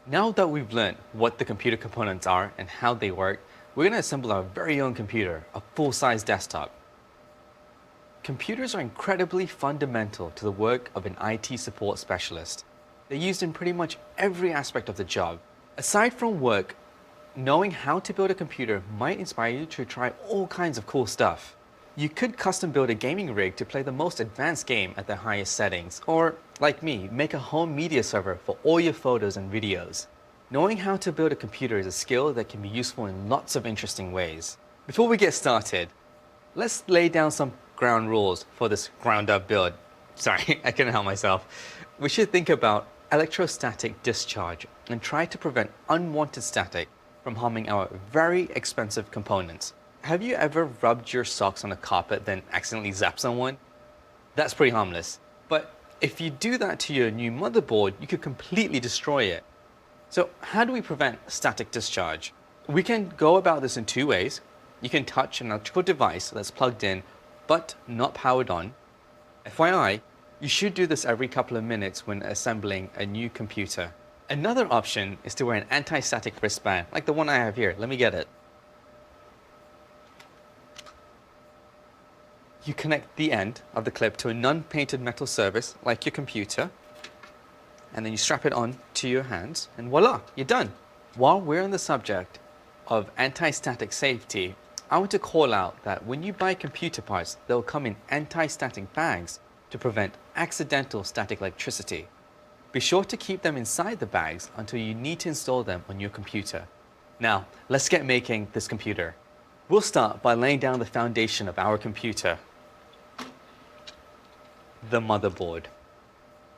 Now that we've learned what the computer components are and how they work, we're going to assemble our very own computer, a full-size desktop. Computers are incredibly fundamental to the work of an IT support specialist. They're used in pretty much every aspect of the job. Aside from work, knowing how to build a computer might inspire you to try all kinds of cool stuff. You could custom build a gaming rig to play the most advanced game at the highest settings, or, like me, make a home media server for all your photos and videos. Knowing how to build a computer is a skill that can be useful in lots of interesting ways. Before we get started, let's lay down some ground rules for this ground up build. Sorry, I couldn't help myself. We should think about electrostatic discharge and try to prevent unwanted static from harming our very expensive components. Have you ever rubbed your socks on a carpet then accidentally zapped someone? That's pretty harmless. But if you do that to your new motherboard, you could completely destroy it. So how do we prevent static discharge? We can go about this in two ways. You can touch an electrical device that's plugged in but not powered on. FYI, you should do this every couple of minutes when assembling a new computer. Another option is to wear an anti-static wristband, like the one I have here. Let me get it. You connect the end of the clip to a non-painted metal surface, like your computer, and then you strap it on to your hands, and voila, you're done. While we're on the subject of anti-static safety, I want to call out that when you buy computer parts, they'll come in anti-static bags to prevent accidental static electricity. Be sure to keep them inside the bags until you need to install them on your computer. Now, let's get making this computer. We'll start by laying down the foundation of our computer, the motherboard.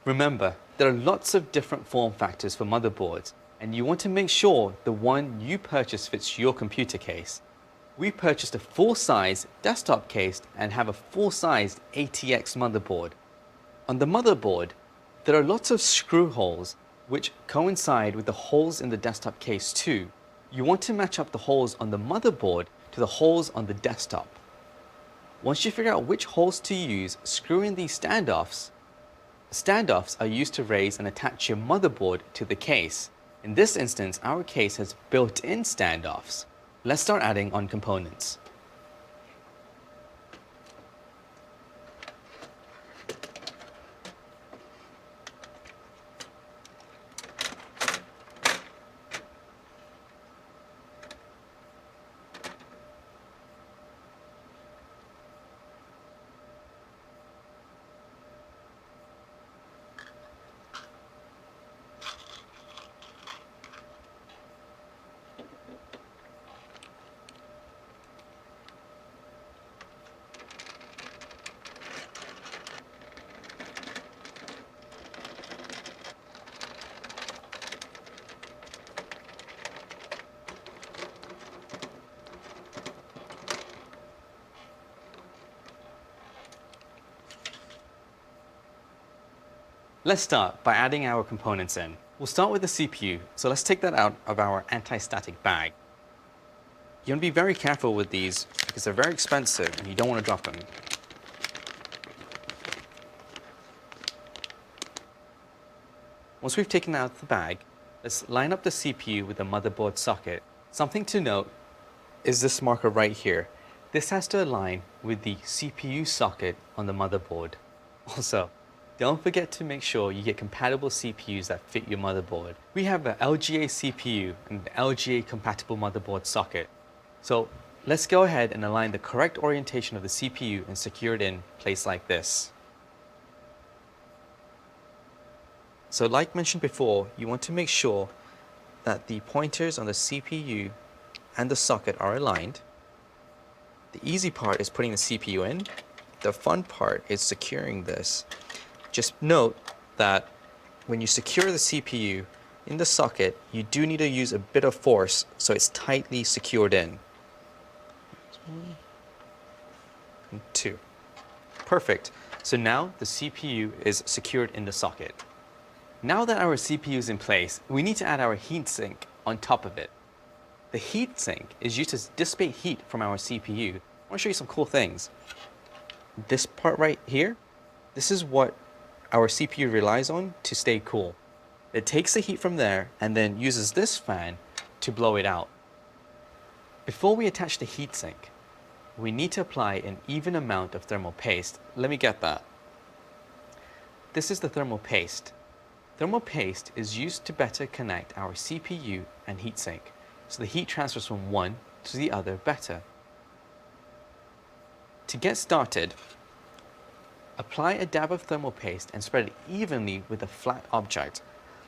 Remember, there are lots of different form factors for motherboards, and you want to make sure the one you purchase fits your computer case. We purchased a full-size desktop case and have a full-sized ATX motherboard. On the motherboard, there are lots of screw holes which coincide with the holes in the desktop case too. You want to match up the holes on the motherboard to the holes on the desktop. Once you figure out which holes to use, screw in these standoffs. Standoffs are used to raise and attach your motherboard to the case. In this instance, our case has built-in standoffs. Let's start adding on components. Let's start by adding our components in. We'll start with the CPU, so let's take that out of our anti-static bag. You want to be very careful with these because they're very expensive and you don't want to drop them. Once we've taken out the bag, let's line up the CPU with the motherboard socket. Something to note is this marker right here. This has to align with the CPU socket on the motherboard. Also, don't forget to make sure you get compatible CPUs that fit your motherboard. We have an LGA CPU and an LGA compatible motherboard socket. So let's go ahead and align the correct orientation of the CPU and secure it in place like this. So like mentioned before, you want to make sure that the pointers on the CPU and the socket are aligned. The easy part is putting the CPU in. The fun part is securing this. Just note that when you secure the CPU in the socket, you do need to use a bit of force so it's tightly secured in. 1 and 2. Perfect. So now the CPU is secured in the socket. Now that our CPU is in place, we need to add our heatsink on top of it. The heatsink is used to dissipate heat from our CPU. I want to show you some cool things. This part right here, this is what our CPU relies on to stay cool. It takes the heat from there and then uses this fan to blow it out. Before we attach the heatsink, we need to apply an even amount of thermal paste. Let me get that. This is the thermal paste. Thermal paste is used to better connect our CPU and heatsink, so the heat transfers from one to the other better. To get started, apply a dab of thermal paste and spread it evenly with a flat object.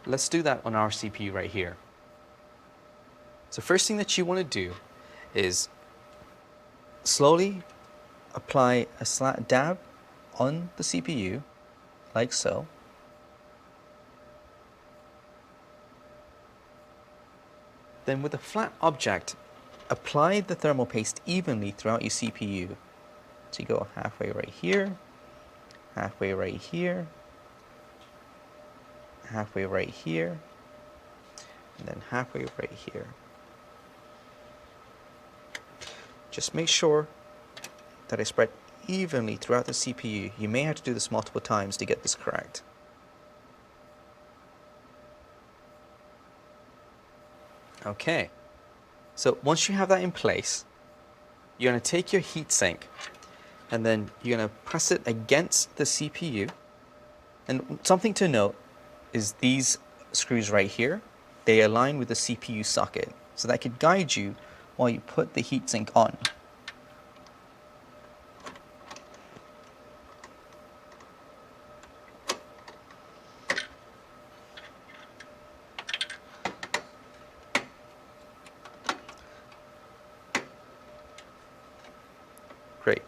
Let's do that on our CPU right here. So first thing that you want to do is slowly apply a slight dab on the CPU, like so. Then with a flat object, apply the thermal paste evenly throughout your CPU. So you go halfway right here, halfway right here, halfway right here, and then halfway right here. Just make sure that I spread evenly throughout the CPU. You may have to do this multiple times to get this correct. Okay, so once you have that in place, you're going to take your heatsink and then you're going to press it against the CPU. And something to note is these screws right here, they align with the CPU socket, so that could guide you while you put the heatsink on. Great.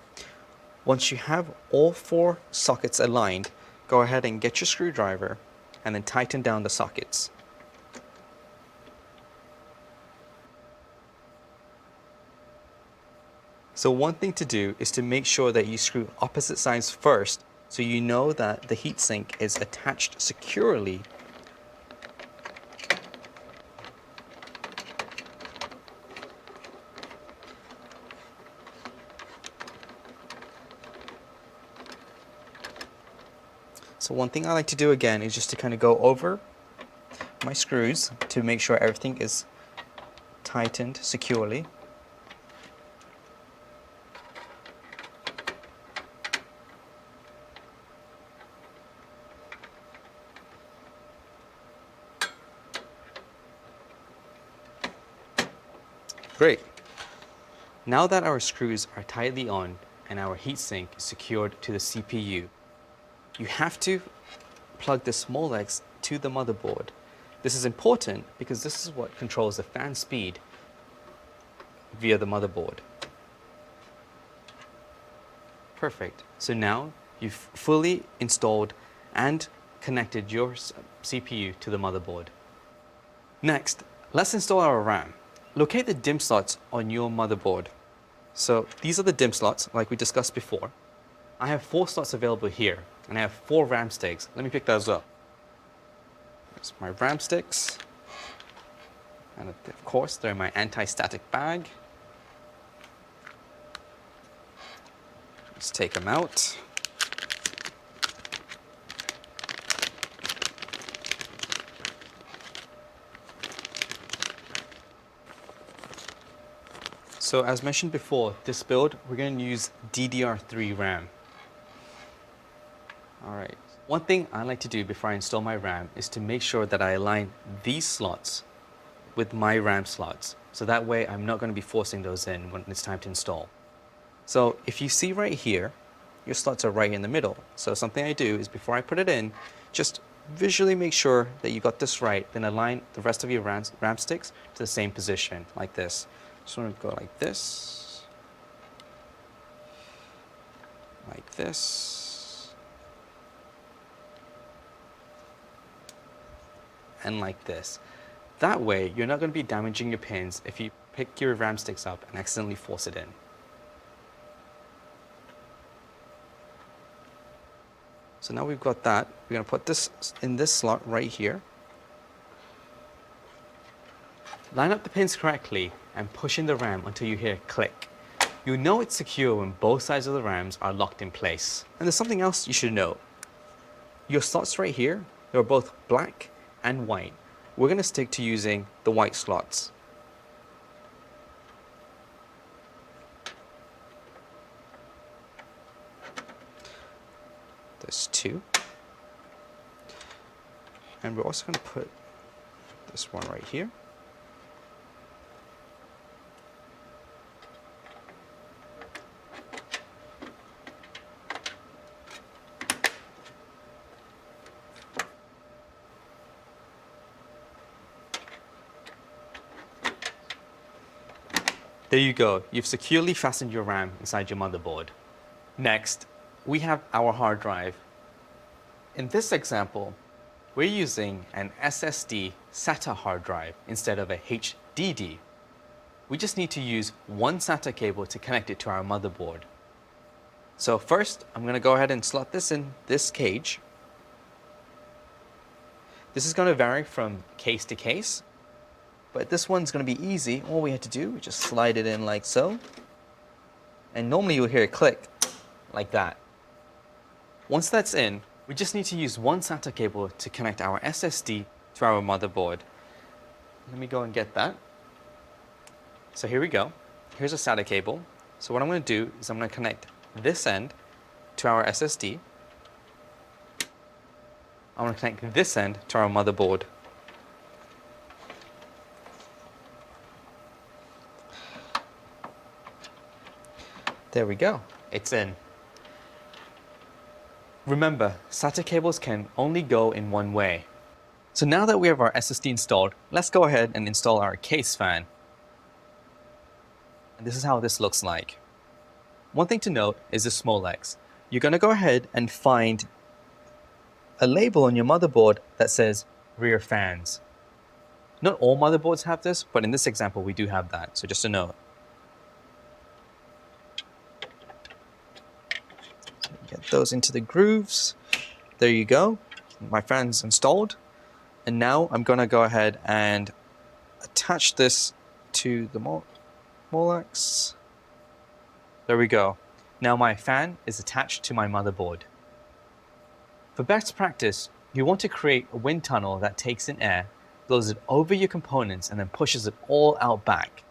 Once you have all 4 sockets aligned, go ahead and get your screwdriver and then tighten down the sockets. So one thing to do is to make sure that you screw opposite sides first, so you know that the heatsink is attached securely. So one thing I like to do again is just to kind of go over my screws to make sure everything is tightened securely. Great. Now that our screws are tightly on and our heatsink is secured to the CPU, you have to plug the small legs to the motherboard. This is important because this is what controls the fan speed via the motherboard. Perfect. So now you've fully installed and connected your CPU to the motherboard. Next, let's install our RAM. Locate the DIMM slots on your motherboard. So these are the DIMM slots like we discussed before. I have 4 slots available here, and I have 4 RAM sticks. Let me pick those up. There's my RAM sticks. And of course, they're in my anti-static bag. Let's take them out. So as mentioned before, this build, we're going to use DDR3 RAM. All right. One thing I like to do before I install my RAM is to make sure that I align these slots with my RAM slots. So that way I'm not going to be forcing those in when it's time to install. So if you see right here, your slots are right in the middle. So something I do is before I put it in, just visually make sure that you got this right, then align the rest of your RAM sticks to the same position, like this. Just want to go like this, and like this. That way, you're not going to be damaging your pins if you pick your RAM sticks up and accidentally force it in. So now we've got that. We're going to put this in this slot right here. Line up the pins correctly and push in the RAM until you hear a click. You know it's secure when both sides of the RAMs are locked in place. And there's something else you should know. Your slots right here, they're both black and white, we're going to stick to using the white slots. There's 2. And we're also going to put this one right here. There you go, you've securely fastened your RAM inside your motherboard. Next, we have our hard drive. In this example, we're using an SSD SATA hard drive instead of a HDD. We just need to use one SATA cable to connect it to our motherboard. So first, I'm going to go ahead and slot this in this cage. This is going to vary from case to case, but this one's going to be easy. All we have to do is just slide it in like so. And normally you'll hear it click like that. Once that's in, we just need to use one SATA cable to connect our SSD to our motherboard. Let me go and get that. So here we go. Here's a SATA cable. So what I'm going to do is I'm going to connect this end to our SSD. I'm going to connect this end to our motherboard. There we go. It's in. Remember, SATA cables can only go in one way. So now that we have our SSD installed, let's go ahead and install our case fan. And this is how this looks like. One thing to note is the Smolex. You're going to go ahead and find a label on your motherboard that says rear fans. Not all motherboards have this, but in this example we do have that, so just a note. Get those into the grooves. There you go. My fan's installed. And now I'm going to go ahead and attach this to the Molex. There we go. Now my fan is attached to my motherboard. For best practice, you want to create a wind tunnel that takes in air, blows it over your components, and then pushes it all out back.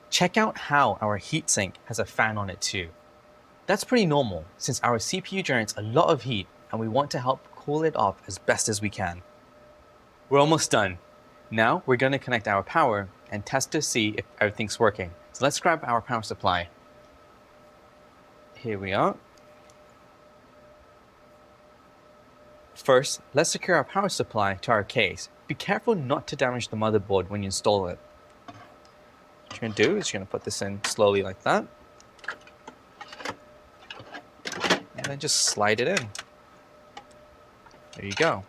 Check out how our heatsink has a fan on it too. That's pretty normal since our CPU generates a lot of heat and we want to help cool it off as best as we can. We're almost done. Now we're going to connect our power and test to see if everything's working. So let's grab our power supply. Here we are. First, let's secure our power supply to our case. Be careful not to damage the motherboard when you install it. What you're going to do is you're going to put this in slowly like that. And then just slide it in. There you go.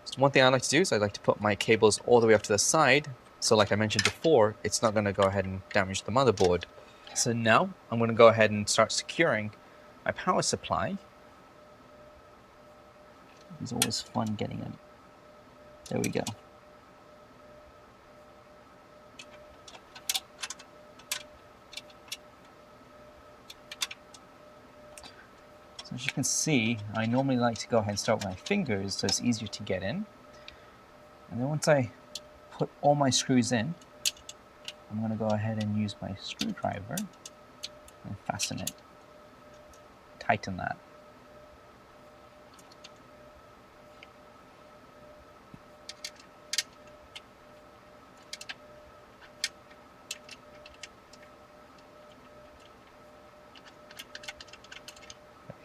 So one thing I like to do is I like to put my cables all the way up to the side. So like I mentioned before, it's not going to go ahead and damage the motherboard. So now I'm going to go ahead and start securing my power supply. It's always fun getting it. There we go. So as you can see, I normally like to go ahead and start with my fingers so it's easier to get in. And then once I put all my screws in, I'm going to go ahead and use my screwdriver and fasten it. Tighten that.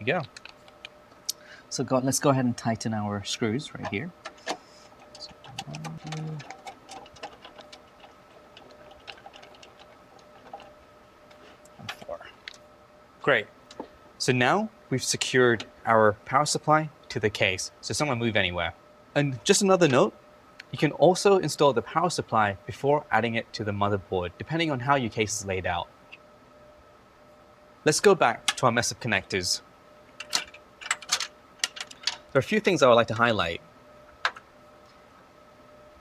Go. So let's go ahead and tighten our screws right here. So 1, 2, and 4. Great. So now we've secured our power supply to the case, so it's not going to move anywhere. And just another note, you can also install the power supply before adding it to the motherboard, depending on how your case is laid out. Let's go back to our mess of connectors. There are a few things I would like to highlight.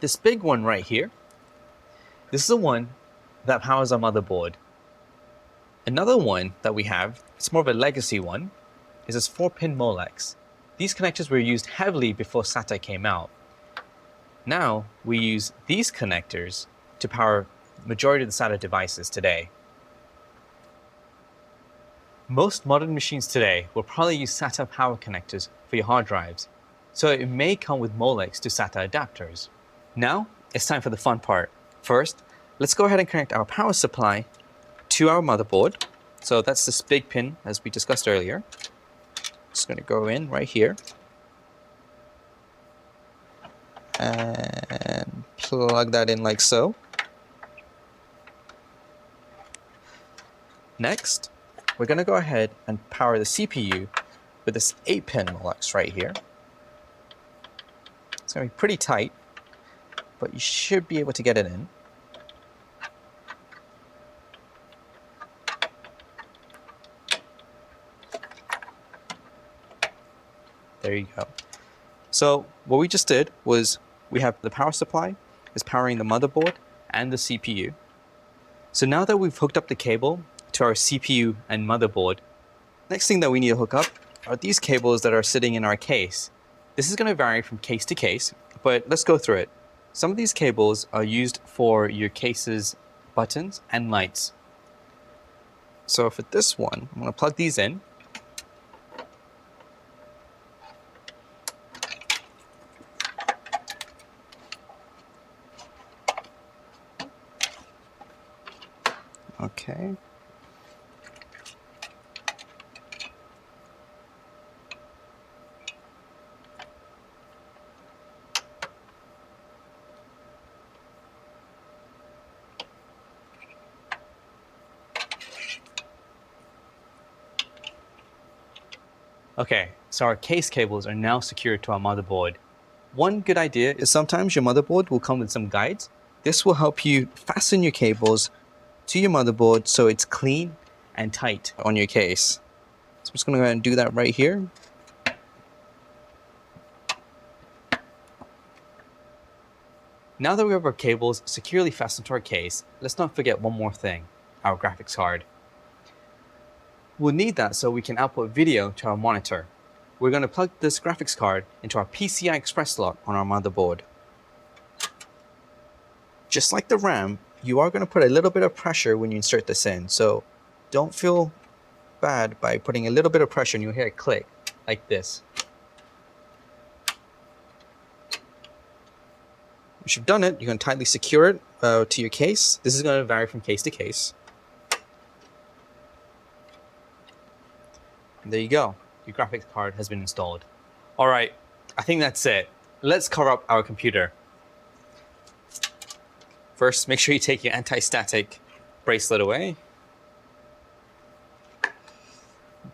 This big one right here, this is the one that powers our motherboard. Another one that we have, it's more of a legacy one, is this 4-pin Molex. These connectors were used heavily before SATA came out. Now we use these connectors to power the majority of the SATA devices today. Most modern machines today will probably use SATA power connectors for your hard drives, so it may come with Molex to SATA adapters. Now it's time for the fun part. First, let's go ahead and connect our power supply to our motherboard. So that's this big pin as we discussed earlier. Just going to go in right here and plug that in like so. Next, we're going to go ahead and power the CPU with this 8-pin Molex right here. It's going to be pretty tight, but you should be able to get it in. There you go. So what we just did was we have the power supply is powering the motherboard and the CPU. So now that we've hooked up the cable to our CPU and motherboard, next thing that we need to hook up are these cables that are sitting in our case. This is going to vary from case to case, but let's go through it. Some of these cables are used for your case's buttons and lights. So for this one, I'm going to plug these in. Okay. Okay, so our case cables are now secured to our motherboard. One good idea is sometimes your motherboard will come with some guides. This will help you fasten your cables to your motherboard so it's clean and tight on your case. So I'm just going to go ahead and do that right here. Now that we have our cables securely fastened to our case, let's not forget one more thing, our graphics card. We'll need that so we can output video to our monitor. We're going to plug this graphics card into our PCI Express slot on our motherboard. Just like the RAM, you are going to put a little bit of pressure when you insert this in, so don't feel bad by putting a little bit of pressure and you'll hear it click like this. Once you've done it, you're going to tightly secure it to your case. This is going to vary from case to case. And there you go. Your graphics card has been installed. All right, I think that's it. Let's cover up our computer. First, make sure you take your anti-static bracelet away.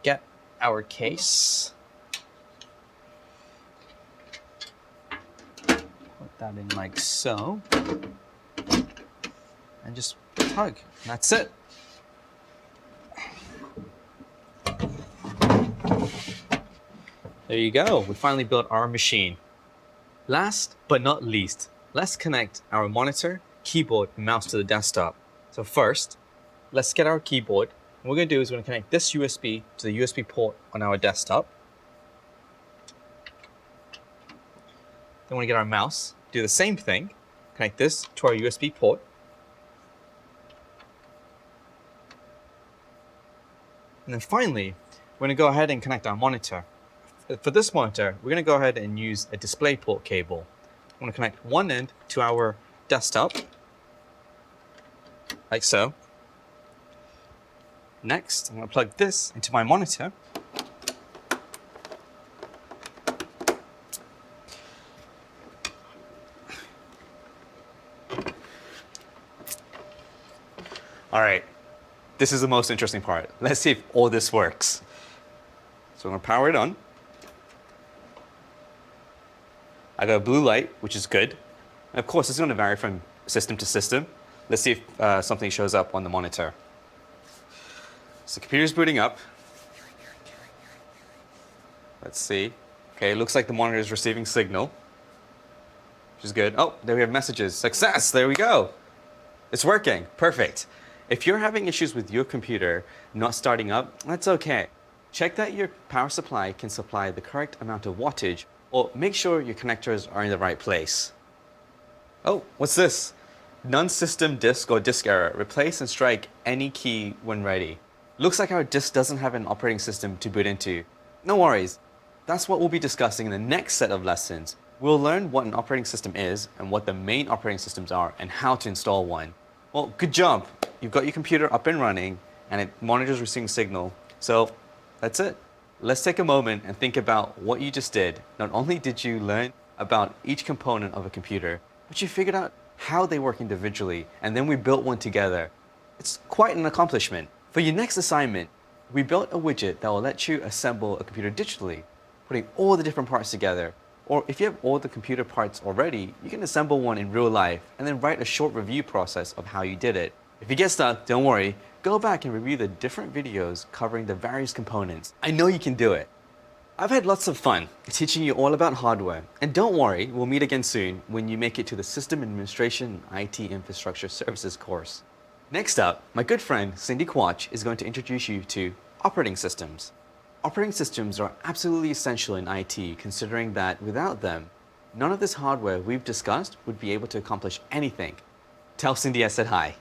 Get our case. Put that in like so. And just tug. And that's it. There you go. We finally built our machine. Last but not least, let's connect our monitor, keyboard, and mouse to the desktop. So first, let's get our keyboard. What we're going to do is we're going to connect this USB to the USB port on our desktop. Then we're going to get our mouse, do the same thing, connect this to our USB port. And then finally, we're going to go ahead and connect our monitor. For this monitor, we're going to go ahead and use a DisplayPort cable. I'm going to connect one end to our desktop, like so. Next, I'm going to plug this into my monitor. All right, this is the most interesting part. Let's see if all this works. So I'm going to power it on. I got a blue light, which is good. And of course, it's going to vary from system to system. Let's see if something shows up on the monitor. So the computer's booting up. Let's see. Okay, it looks like the monitor is receiving signal, which is good. Oh, there we have messages. Success, there we go. It's working, perfect. If you're having issues with your computer not starting up, that's okay. Check that your power supply can supply the correct amount of wattage, or make sure your connectors are in the right place. Oh, what's this? Non-system disk or disk error. Replace and strike any key when ready. Looks like our disk doesn't have an operating system to boot into. No worries. That's what we'll be discussing in the next set of lessons. We'll learn what an operating system is and what the main operating systems are and how to install one. Well, good job. You've got your computer up and running and it monitors receiving signal. So that's it. Let's take a moment and think about what you just did. Not only did you learn about each component of a computer, but you figured out how they work individually, and then we built one together. It's quite an accomplishment. For your next assignment, we built a widget that will let you assemble a computer digitally, putting all the different parts together. Or if you have all the computer parts already, you can assemble one in real life and then write a short review process of how you did it. If you get stuck, don't worry. Go back and review the different videos covering the various components. I know you can do it. I've had lots of fun teaching you all about hardware. And don't worry, we'll meet again soon when you make it to the System Administration and IT Infrastructure Services course. Next up, my good friend Cindy Quach is going to introduce you to operating systems. Operating systems are absolutely essential in IT, considering that without them, none of this hardware we've discussed would be able to accomplish anything. Tell Cindy I said hi.